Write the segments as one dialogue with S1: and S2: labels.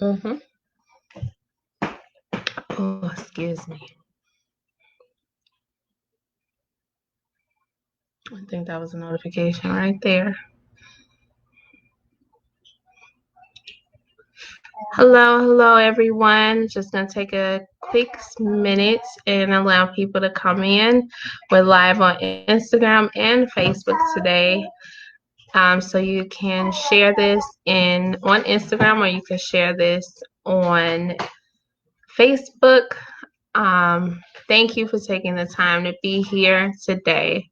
S1: Mm-hmm. Oh, excuse me. I think that was a notification right there. Hello, everyone. Just gonna take a quick minute and allow people to come in. We're live on Instagram and Facebook today. So you can share this on Instagram, or you can share this on Facebook. Thank you for taking the time to be here today.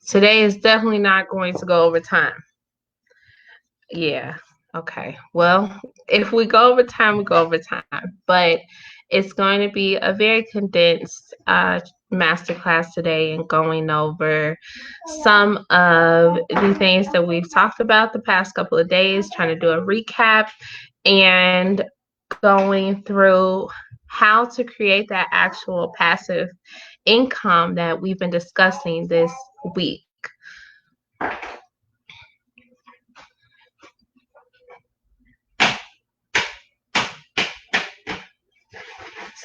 S1: Today is definitely not going to go over time. Yeah. Okay. Well, if we go over time, we go over time. But it's going to be a very condensed masterclass today and going over some of the things that we've talked about the past couple of days, trying to do a recap and going through how to create that actual passive income that we've been discussing this week.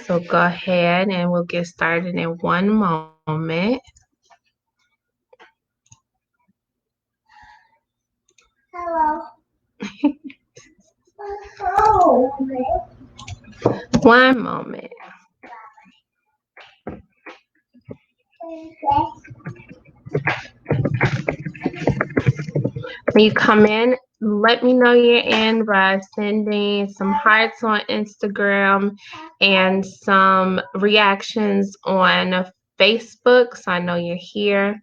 S1: So go ahead and we'll get started in one moment.
S2: Hello.
S1: One moment. When you come in, let me know you're in by sending some hearts on Instagram and some reactions on Facebook so I know you're here.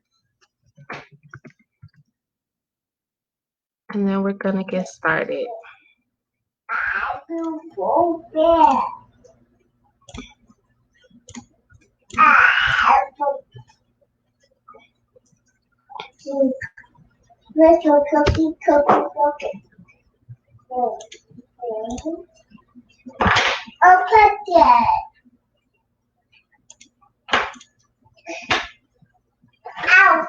S1: And then we're going to get started.
S2: Little cookie. Open it. Ow.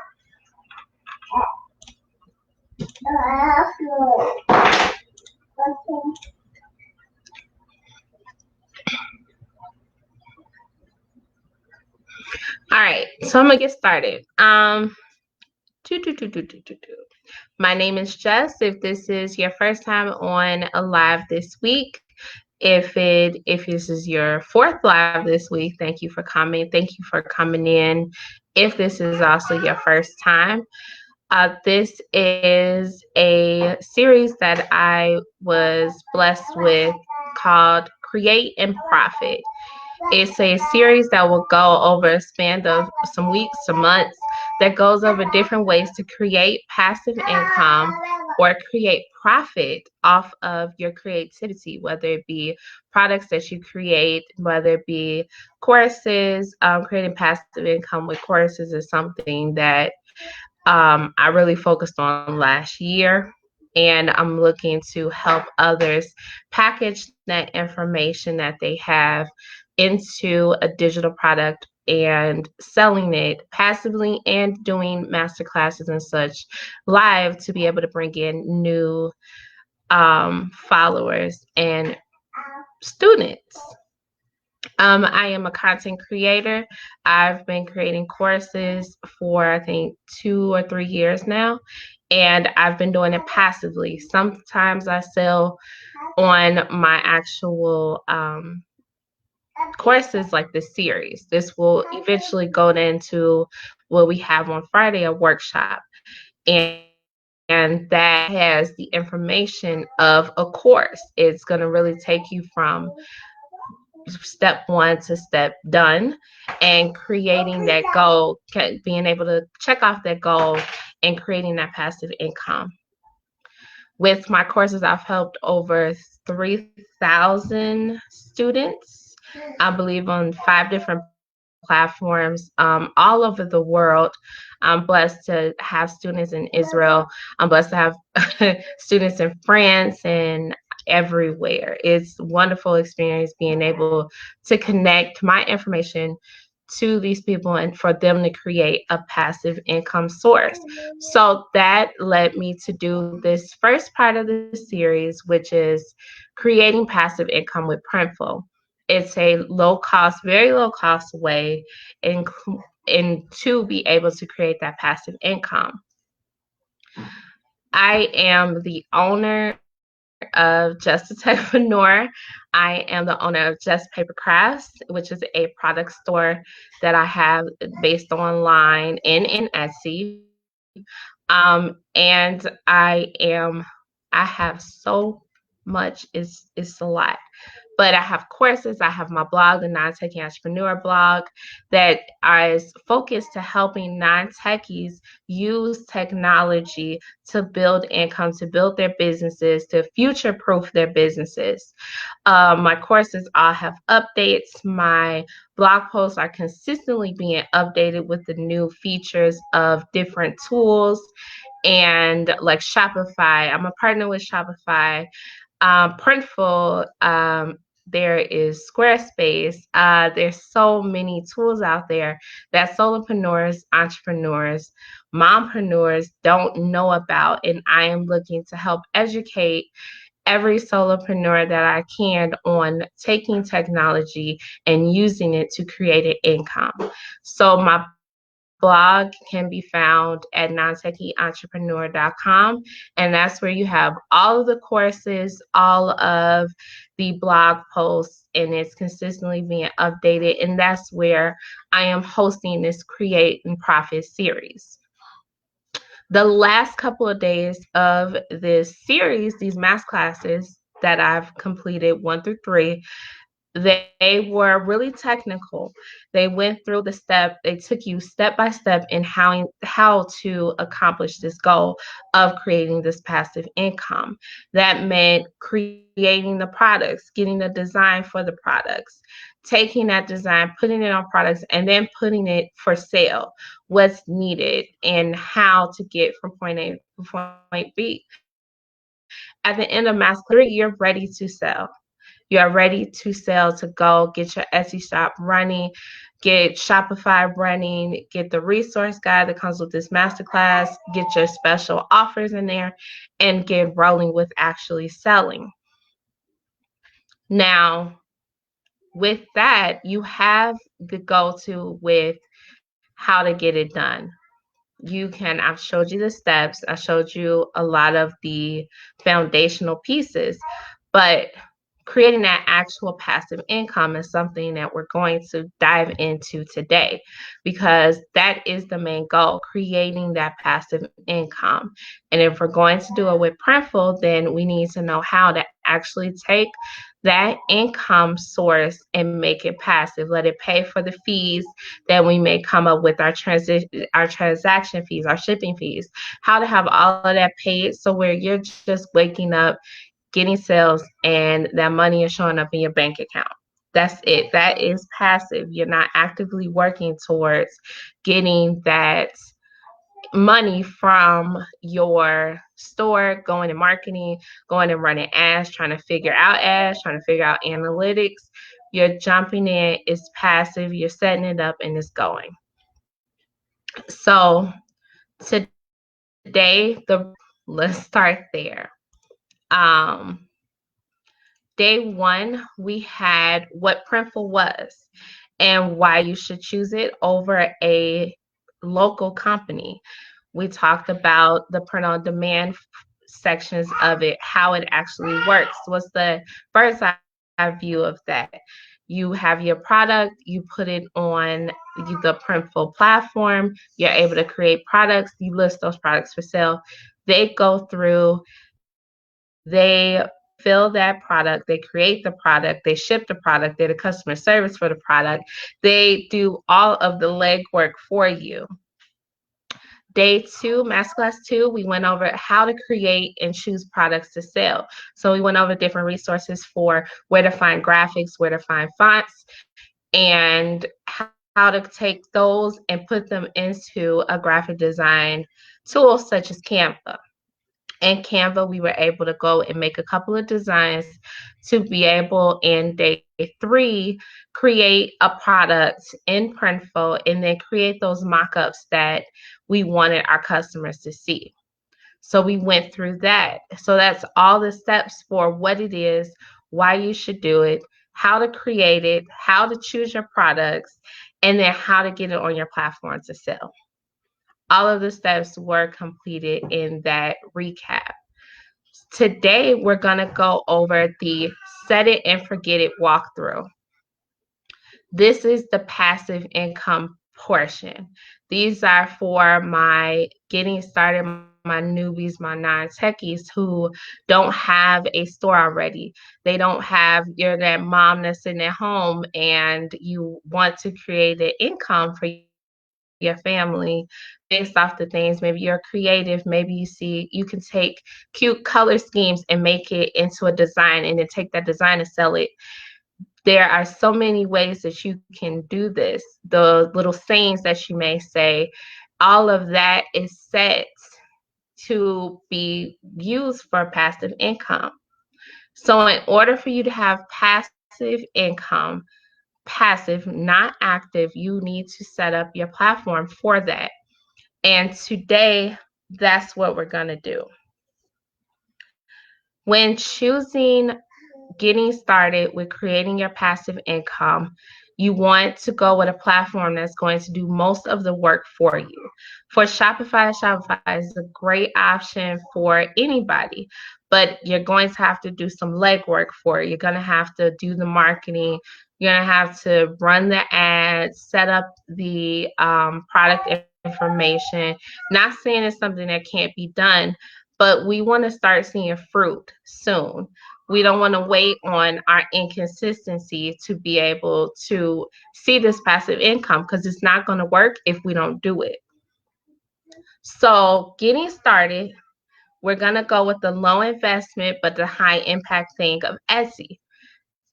S1: All right, so I'm going to get started. My name is Jess. If this is your first time on a live this week, if this is your fourth live this week, thank you for coming. Thank you for coming in. If this is also your first time, this is a series that I was blessed with called Create and Profit. It's a series that will go over a span of some weeks to months that goes over different ways to create passive income or create profit off of your creativity, whether it be products that you create, whether it be courses. Creating passive income with courses is something that I really focused on last year. And I'm looking to help others package that information that they have into a digital product and selling it passively and doing master classes and such live to be able to bring in new followers and students. I am a content creator. I've been creating courses for I think 2 or 3 years now, and I've been doing it passively. Sometimes I sell on my actual courses like this series. This will eventually go into what we have on Friday, a workshop. And that has the information of a course. It's going to really take you from step one to step done and creating that goal, being able to check off that goal and creating that passive income. With my courses, I've helped over 3,000 students, I believe, on 5 different platforms all over the world. I'm blessed to have students in Israel. I'm blessed to have students in France and everywhere. It's a wonderful experience being able to connect my information to these people and for them to create a passive income source. So that led me to do this first part of the series, which is creating passive income with Printful. It's a low cost, very low cost way in, to be able to create that passive income. I am the owner of Just a Techpreneur. I am the owner of Just Paper Crafts, which is a product store that I have based online and in Etsy. And I have so much, it's a lot. But I have courses, I have my blog, the Non-Techie Entrepreneur blog, that is focused to helping non-techies use technology to build income, to build their businesses, to future-proof their businesses. My courses all have updates. My blog posts are consistently being updated with the new features of different tools and like Shopify. I'm a partner with Shopify. Printful, there is Squarespace. There's so many tools out there that solopreneurs, entrepreneurs, mompreneurs don't know about, and I am looking to help educate every solopreneur that I can on taking technology and using it to create an income. So my blog can be found at nontechieentrepreneur.com, and that's where you have all of the courses, all of the blog posts, and it's consistently being updated. And that's where I am hosting this Create and Profit series. The last couple of days of this series, these mass classes that I've completed 1 through 3, they were really technical. They went through the step, they took you step by step in how to accomplish this goal of creating this passive income. That meant creating the products, getting the design for the products, taking that design, putting it on products, and then putting it for sale, what's needed, and how to get from point A to point B. At the end of Masterclass 3, you're ready to sell. You are ready to sell, to go get your Etsy shop running, get Shopify running, get the resource guide that comes with this masterclass, get your special offers in there, and get rolling with actually selling. Now, with that, you have the go-to with how to get it done. I've showed you the steps, I showed you a lot of the foundational pieces, but creating that actual passive income is something that we're going to dive into today, because that is the main goal, creating that passive income. And if we're going to do it with Printful, then we need to know how to actually take that income source and make it passive, let it pay for the fees that we may come up with, our transaction fees, our shipping fees, how to have all of that paid, so where you're just waking up, getting sales, and that money is showing up in your bank account. That's it. That is passive. You're not actively working towards getting that money from your store, going and marketing, going and running ads, trying to figure out analytics. You're jumping in, it's passive, you're setting it up, and it's going. So today, let's start there. Um, Day 1, we had what Printful was and why you should choose it over a local company. We talked about the print on demand sections of it, how it actually works. What's the bird's eye view of that? You have your product, you put it on the Printful platform, you're able to create products, you list those products for sale. They go through, they fill that product, they create the product, they ship the product, they're the customer service for the product. They do all of the legwork for you. Day 2, Masterclass 2, we went over how to create and choose products to sell. So we went over different resources for where to find graphics, where to find fonts, and how to take those and put them into a graphic design tool such as Canva. In Canva, we were able to go and make a couple of designs to be able in day 3 create a product in Printful and then create those mock-ups that we wanted our customers to see. So we went through that. So that's all the steps for what it is, why you should do it, how to create it, how to choose your products, and then how to get it on your platform to sell. All of the steps were completed in that recap. Today, we're going to go over the set it and forget it walkthrough. This is the passive income portion. These are for my getting started, my newbies, my non-techies who don't have a store already. They don't have, you're that mom that's sitting at home and you want to create an income for your family based off the things. Maybe you're creative. Maybe you can take cute color schemes and make it into a design and then take that design and sell it. There are so many ways that you can do this. The little sayings that you may say, all of that is set to be used for passive income. So in order for you to have passive income, passive, not active, you need to set up your platform for that. And today, that's what we're going to do. When choosing getting started with creating your passive income, you want to go with a platform that's going to do most of the work for you. For Shopify is a great option for anybody, but you're going to have to do some legwork for it. You're going to have to do the marketing. You're going to have to run the ads, set up the product information. Not saying it's something that can't be done, but we want to start seeing fruit soon. We don't want to wait on our inconsistency to be able to see this passive income because it's not going to work if we don't do it. So, getting started, we're going to go with the low investment but the high impact thing of Etsy.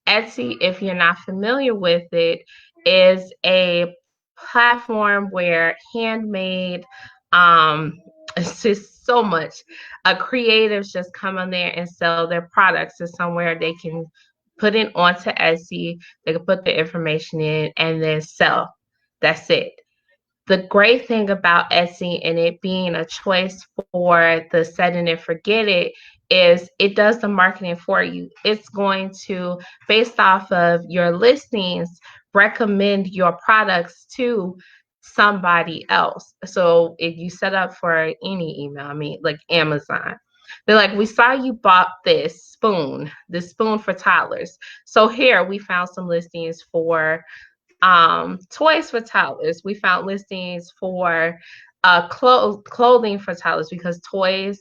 S1: Etsy, if you're not familiar with it, is a platform where handmade, it's just so much. Creatives just come on there and sell their products to somewhere they can put it onto Etsy. They can put the information in and then sell. That's it. The great thing about Etsy and it being a choice for the set it and forget it is it does the marketing for you. It's going to, based off of your listings, recommend your products to somebody else. So if you set up for any email, I mean, like Amazon, they're like, we saw you bought this spoon for toddlers. So here we found some listings for toys for toddlers. We found listings for clothing for toddlers because toys,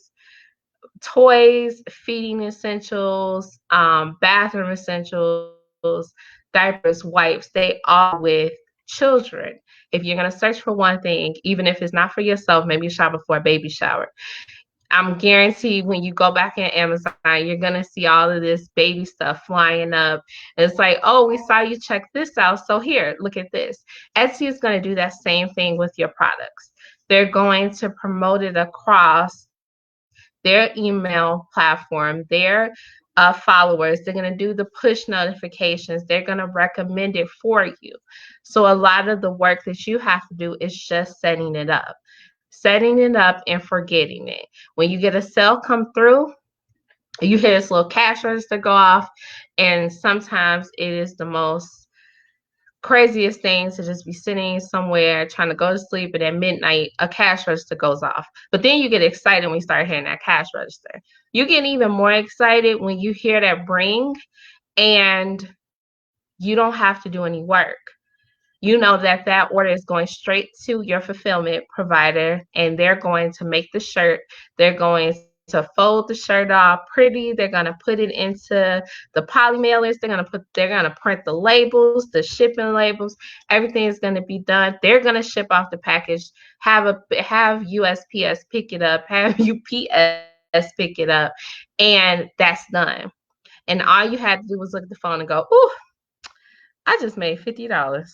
S1: feeding essentials, bathroom essentials, diapers, wipes, they all with children. If you're going to search for one thing, even if it's not for yourself, maybe you're shopping for a baby shower. I'm guaranteed when you go back in Amazon, you're going to see all of this baby stuff flying up. And it's like, oh, we saw you check this out. So here, look at this. Etsy is going to do that same thing with your products. They're going to promote it across their email platform, their followers. They're going to do the push notifications. They're going to recommend it for you. So a lot of the work that you have to do is just setting it up and forgetting it. When you get a sale come through, you hear this little cash register go off, and sometimes it is the most craziest thing to just be sitting somewhere trying to go to sleep, and at midnight a cash register goes off. But then you get excited when you start hearing that cash register. You get even more excited when you hear that ring and you don't have to do any work. You know that order is going straight to your fulfillment provider, and they're going to make the shirt. They're going to fold the shirt all pretty. They're going to put it into the poly mailers. They're going to print the labels, the shipping labels. Everything is going to be done. They're going to ship off the package. Have USPS pick it up. Have UPS pick it up, and that's done. And all you had to do was look at the phone and go, "Ooh, I just made $50.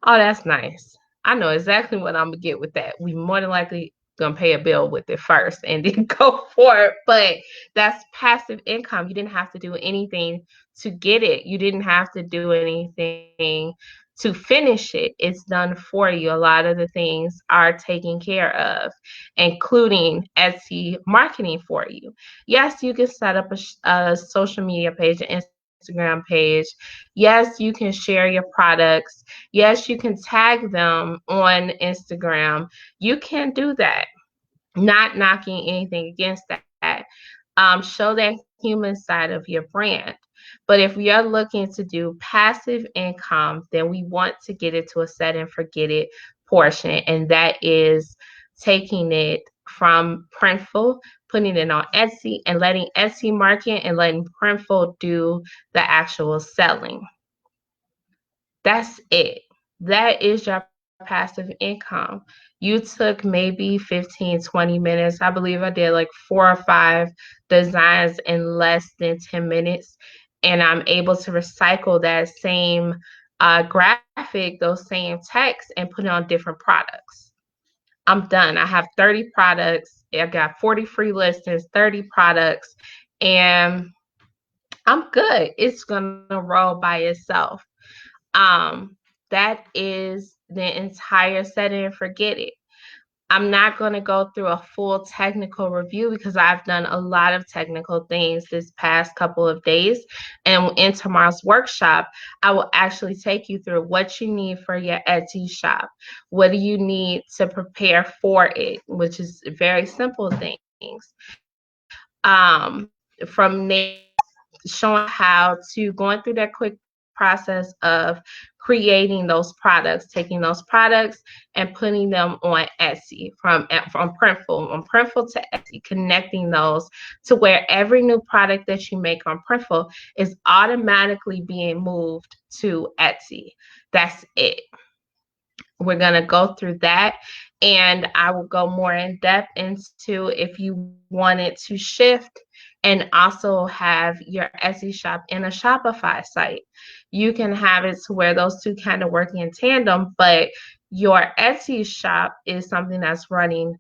S1: Oh, that's nice. I know exactly what I'm gonna get with that. We more than likely gonna pay a bill with it first and then go for it. But that's passive income. You didn't have to do anything to get it. You didn't have to do anything to finish it. It's done for you. A lot of the things are taken care of, including Etsy marketing for you. Yes, you can set up a social media page, an Instagram page. Yes, you can share your products. Yes, you can tag them on Instagram. You can do that. Not knocking anything against that. Show that human side of your brand. But if you're looking to do passive income, then we want to get it to a set and forget it portion. And that is taking it from Printful, putting it on Etsy, and letting Etsy market and letting Printful do the actual selling. That's it. That is your passive income. You took maybe 15, 20 minutes. I believe I did like 4 or 5 designs in less than 10 minutes. And I'm able to recycle that same graphic, those same texts, and put it on different products. I'm done. I have 30 products. I got 40 free listings, 30 products, and I'm good. It's going to roll by itself. Um, that is the entire setting and forget it. I'm not going to go through a full technical review because I've done a lot of technical things this past couple of days. And in tomorrow's workshop, I will actually take you through what you need for your Etsy shop. What do you need to prepare for it, which is very simple things. From showing how to going through that quick process of creating those products, taking those products and putting them on Etsy from Printful, on Printful to Etsy, connecting those to where every new product that you make on Printful is automatically being moved to Etsy. That's it. We're going to go through that, and I will go more in depth into if you wanted to shift and also have your Etsy shop in a Shopify site. You can have it to where those two kind of work in tandem, but your Etsy shop is something that's running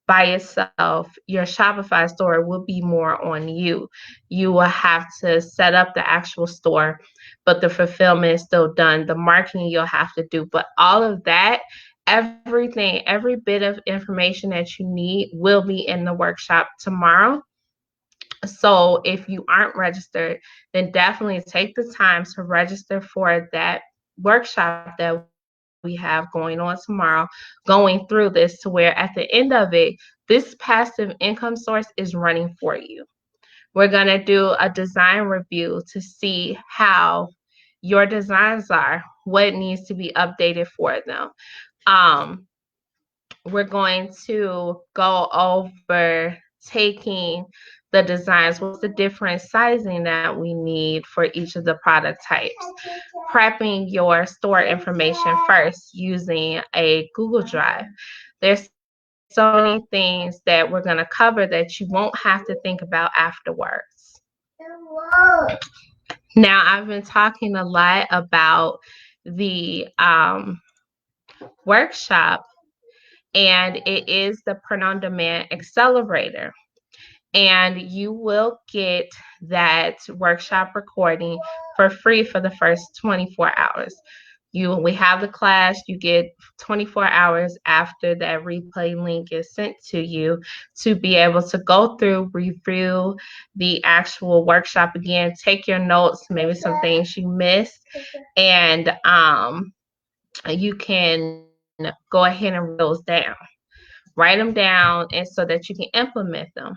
S1: by itself. Your Shopify store will be more on you. You will have to set up the actual store, but the fulfillment is still done. The marketing you'll have to do, but all of that, everything, every bit of information that you need will be in the workshop tomorrow. So if you aren't registered, then definitely take the time to register for that workshop that we have going on tomorrow, going through this to where at the end of it, this passive income source is running for you. We're going to do a design review to see how your designs are, what needs to be updated for them. Um, we're going to go over taking the designs, what's the different sizing that we need for each of the product types, prepping your store information first using a Google Drive. There's so many things that we're going to cover that you won't have to think about afterwards. Now, I've been talking a lot about the workshop, and it is the Print on Demand Accelerator. And you will get that workshop recording for free for the first 24 hours. We have the class, you get 24 hours after that replay link is sent to you to be able to go through, review the actual workshop again, take your notes, maybe some things you missed, and you can go ahead and write those down. Write them down and so that you can implement them.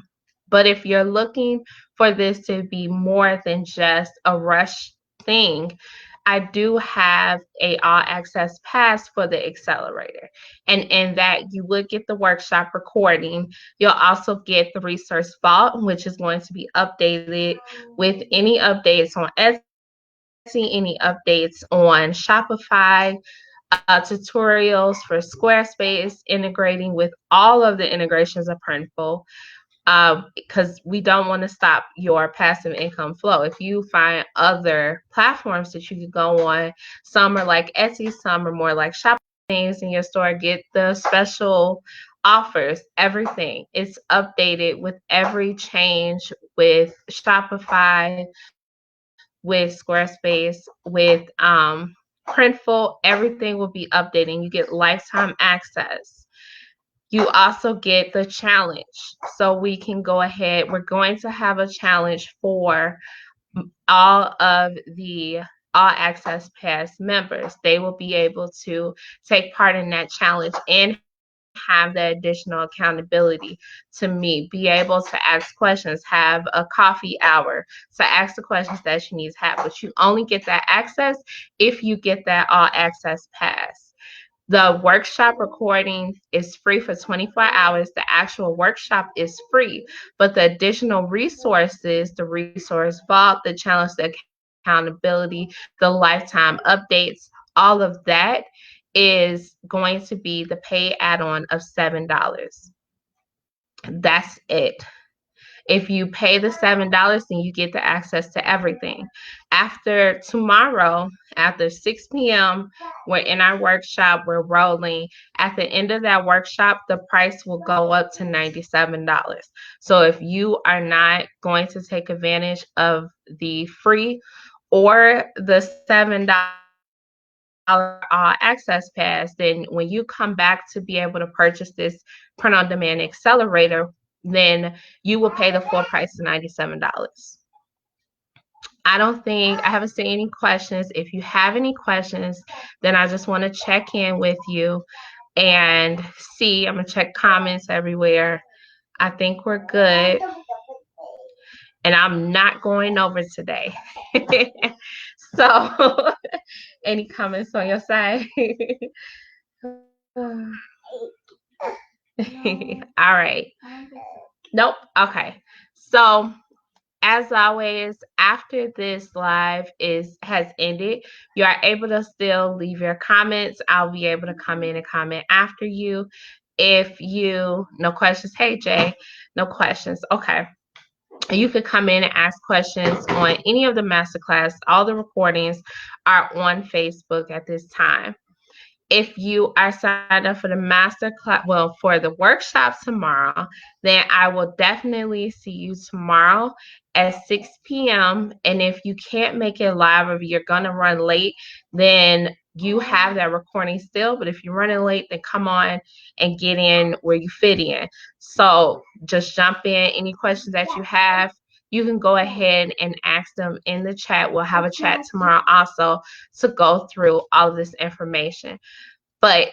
S1: But if you're looking for this to be more than just a rush thing, I do have a all access pass for the accelerator. And in that you would get the workshop recording. You'll also get the resource vault, which is going to be updated with any updates on Etsy, any updates on Shopify, tutorials for Squarespace, integrating with all of the integrations of Printful, because we don't want to stop your passive income flow. If you find other platforms that you could go on, some are like Etsy, some are more like Shopify things in your store, get the special offers, everything. It's updated with every change with Shopify, with Squarespace, with Printful. Everything will be updating. You get lifetime access. You also get the challenge. So we can go ahead. We're going to have a challenge for all of the All Access Pass members. They will be able to take part in that challenge and have the additional accountability to me, be able to ask questions, have a coffee hour to ask the questions that you need to have. But you only get that access if you get that All Access Pass. The workshop recording is free for 24 hours. The actual workshop is free, but the additional resources, the resource vault, the challenge, the accountability, the lifetime updates, all of that is going to be the paid add-on of $7. That's it. If you pay the $7, then you get the access to everything. After tomorrow, after 6 p.m., we're in our workshop, we're rolling. At the end of that workshop, the price will go up to $97. So if you are not going to take advantage of the free or the $7 access pass, then when you come back to be able to purchase this print on demand accelerator, then you will pay the full price of $97. I haven't seen any questions. If you have any questions, then I just want to check in with you and see. I'm going to check comments everywhere. I think we're good. And I'm not going over today. So, any comments on your side? All right. Nope. Okay. So, as always, after this live has ended, you are able to still leave your comments. I'll be able to come in and comment after you. If you no questions, hey Jay, no questions. Okay. You could come in and ask questions on any of the masterclass. All the recordings are on Facebook at this time. If you are signed up for the master class, well, for the workshop tomorrow, then I will definitely see you tomorrow at 6 p.m. And if you can't make it live or you're going to run late, then you have that recording still. But if you're running late, then come on and get in where you fit in. So just jump in. Any questions that you have, you can go ahead and ask them in the chat. We'll have a chat tomorrow also to go through all of this information. But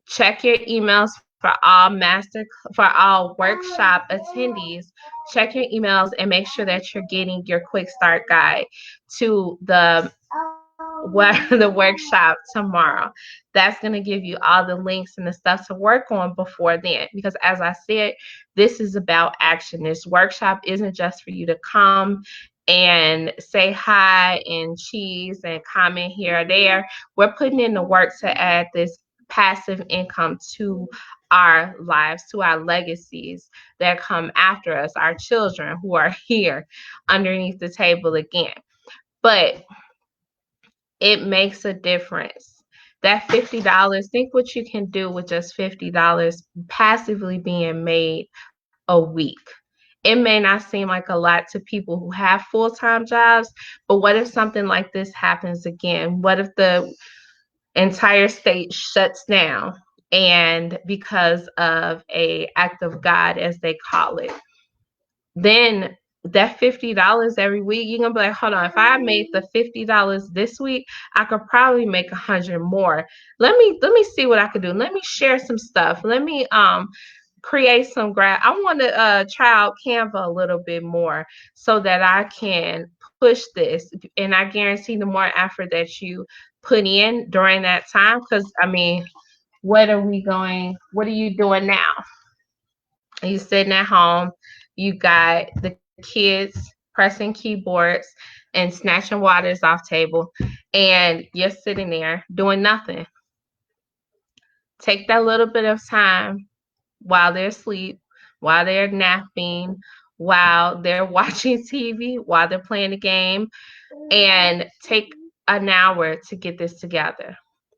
S1: check your emails for all workshop attendees. Check your emails and make sure that you're getting your quick start guide to the workshop tomorrow. That's going to give you all the links and the stuff to work on before then. Because as I said, this is about action. This workshop isn't just for you to come and say hi and cheese and comment here or there. We're putting in the work to add this passive income to our lives, to our legacies that come after us, our children who are here underneath the table again. But it makes a difference. That $50, think what you can do with just $50 passively being made a week. It may not seem like a lot to people who have full-time jobs, but what if something like this happens again? What if the entire state shuts down and because of a act of God, as they call it? Then that $50 every week, you're gonna be like, hold on, if I made the $50 this week, I could probably make 100 more. Let me see what I could do. Let me share some stuff. Let me create some I want to try out Canva a little bit more so that I can push this. And I guarantee the more effort that you put in during that time, because I mean, what are you doing now? You sitting at home, you got the kids pressing keyboards and snatching waters off table, and you're sitting there doing nothing. Take that little bit of time while they're asleep, while they're napping, while they're watching TV, while they're playing a game, and take an hour to get this together.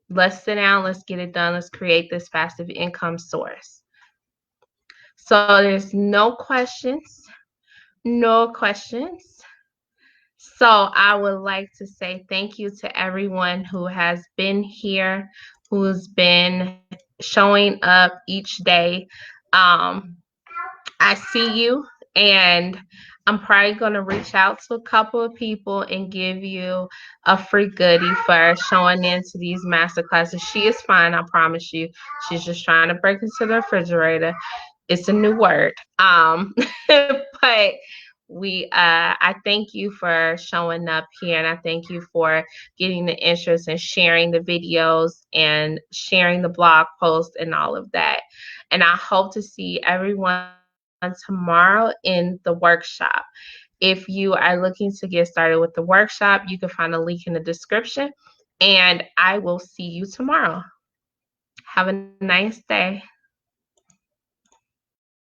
S1: Let's sit down, let's get it done, let's create this passive income source. So there's no questions. No questions. So I would like to say thank you to everyone who has been here, who's been showing up each day. Um, I see you, and I'm probably going to reach out to a couple of people and give you a free goodie for showing into these master classes. She is fine, I promise you. She's just trying to break into the refrigerator. It's a new word. But I thank you for showing up here, and I thank you for getting the interest and sharing the videos and sharing the blog post and all of that. And I hope to see everyone tomorrow in the workshop. If you are looking to get started with the workshop, you can find a link in the description, and I will see you tomorrow. Have a nice day.